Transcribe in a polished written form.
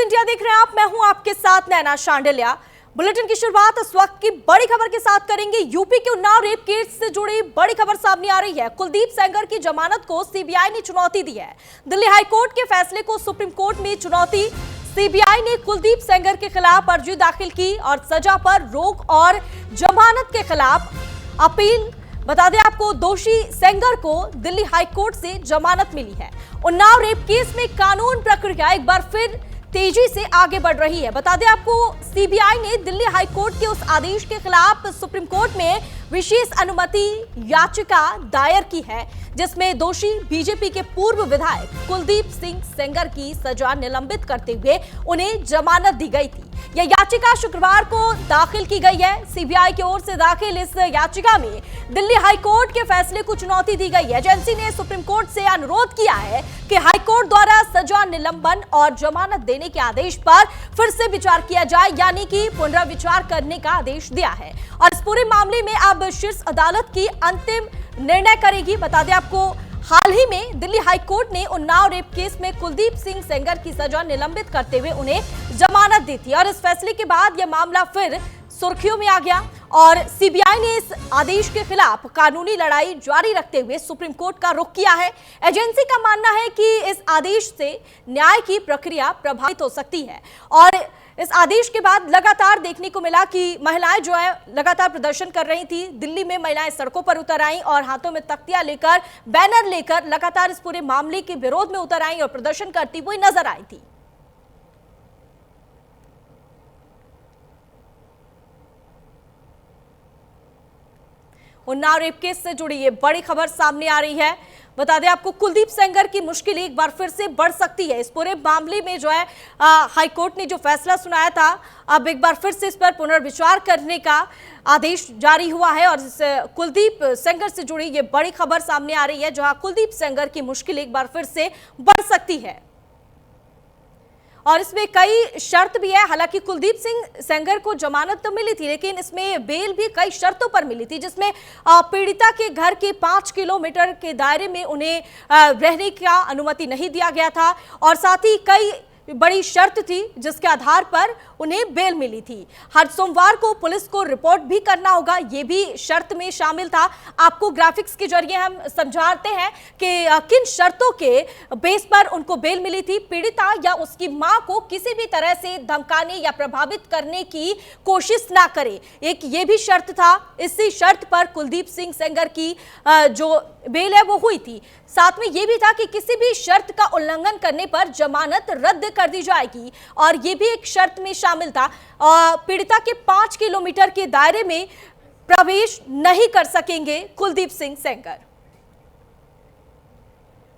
India देख रहे हैं आप, मैं हूं आपके साथ नैना शांडिल्या। बुलेटिन की शुरुआत इस वक्त की बड़ी खबर के साथ करेंगे। यूपी के उन्नाव रेप केस से जुड़ी बड़ी खबर सामने आ रही है। कुलदीप सेंगर की जमानत को सीबीआई ने चुनौती दी है। दिल्ली हाईकोर्ट के फैसले को सुप्रीम कोर्ट में चुनौती। सीबीआई ने कुलदीप सेंगर के खिलाफ अर्जी दाखिल की और सजा पर रोक और जमानत के खिलाफ अपील। बता दें आपको, दोषी सेंगर को दिल्ली हाईकोर्ट से जमानत मिली है। उन्नाव रेप केस में कानून प्रक्रिया एक बार फिर तेजी से आगे बढ़ रही है। बता दें आपको, सीबीआई ने दिल्ली हाईकोर्ट के उस आदेश के खिलाफ सुप्रीम कोर्ट में विशेष अनुमति याचिका दायर की है, जिसमें दोषी बीजेपी के पूर्व विधायक कुलदीप सिंह सेंगर की सजा निलंबित करते हुए उन्हें जमानत दी गई थी। यह याचिका शुक्रवार को दाखिल की गई है। सीबीआई की ओर से दाखिल इस याचिका में दिल्ली हाईकोर्ट के फैसले को चुनौती दी गई है। एजेंसी ने सुप्रीम कोर्ट से अनुरोध किया है कि हाईकोर्ट द्वारा सजा निलंबन और जमानत देने के आदेश पर फिर से विचार किया जाए, यानी कि पुनर्विचार करने का आदेश दिया है और इस पूरे मामले में अब शीर्ष अदालत की अंतिम निर्णय करेगी। बता दें आपको, हाल ही में दिल्ली हाईकोर्ट ने उन्नाव रेप केस में कुलदीप सिंह सेंगर की सजा निलंबित करते हुए उन्हें जमानत दी थी और इस फैसले के बाद यह मामला फिर सुर्खियों में आ गया और सीबीआई ने इस आदेश के खिलाफ कानूनी लड़ाई जारी रखते हुए सुप्रीम कोर्ट का रुख किया है। एजेंसी का मानना है कि इस आदेश से न्याय की प्रक्रिया प्रभावित हो सकती है और इस आदेश के बाद लगातार देखने को मिला कि महिलाएं जो है लगातार प्रदर्शन कर रही थी। दिल्ली में महिलाएं सड़कों पर उतर आईं और हाथों में तख्तियां लेकर, बैनर लेकर लगातार इस पूरे मामले के विरोध में उतर आईं और प्रदर्शन करती हुई नजर आई थी। उन्नाव रेप केस से जुड़ी ये बड़ी खबर सामने आ रही है। बता दें आपको, कुलदीप सेंगर की मुश्किल एक बार फिर से बढ़ सकती है। इस पूरे मामले में जो है हाईकोर्ट ने जो फैसला सुनाया था, अब एक बार फिर से इस पर पुनर्विचार करने का आदेश जारी हुआ है और कुलदीप सेंगर से जुड़ी ये बड़ी खबर सामने आ रही है, जहां कुलदीप सेंगर की मुश्किल एक बार फिर से बढ़ सकती है और इसमें कई शर्त भी है। हालांकि कुलदीप सिंह सेंगर को जमानत तो मिली थी, लेकिन इसमें बेल भी कई शर्तों पर मिली थी, जिसमें पीड़िता के घर के 5 किलोमीटर के दायरे में उन्हें रहने का अनुमति नहीं दिया गया था और साथ ही कई बड़ी शर्त थी जिसके आधार पर उन्हें बेल मिली थी। हर सोमवार को पुलिस को रिपोर्ट भी करना होगा, यह भी शर्त में शामिल था। आपको ग्राफिक्स के जरिए हम समझाते हैं कि किन शर्तों के बेस पर उनको बेल मिली थी। पीड़िता या उसकी मां को किसी भी तरह से धमकाने या प्रभावित करने की कोशिश ना करे, एक ये भी शर्त था। इसी शर्त पर कुलदीप सिंह सेंगर की जो बेल है वो हुई थी। साथ में यह भी था कि किसी भी शर्त का उल्लंघन करने पर जमानत रद्द कर दी जाएगी और यह भी एक शर्त में शामिल था। पीड़िता के 5 किलोमीटर के दायरे में प्रवेश नहीं कर सकेंगे कुलदीप सिंह सेंगर।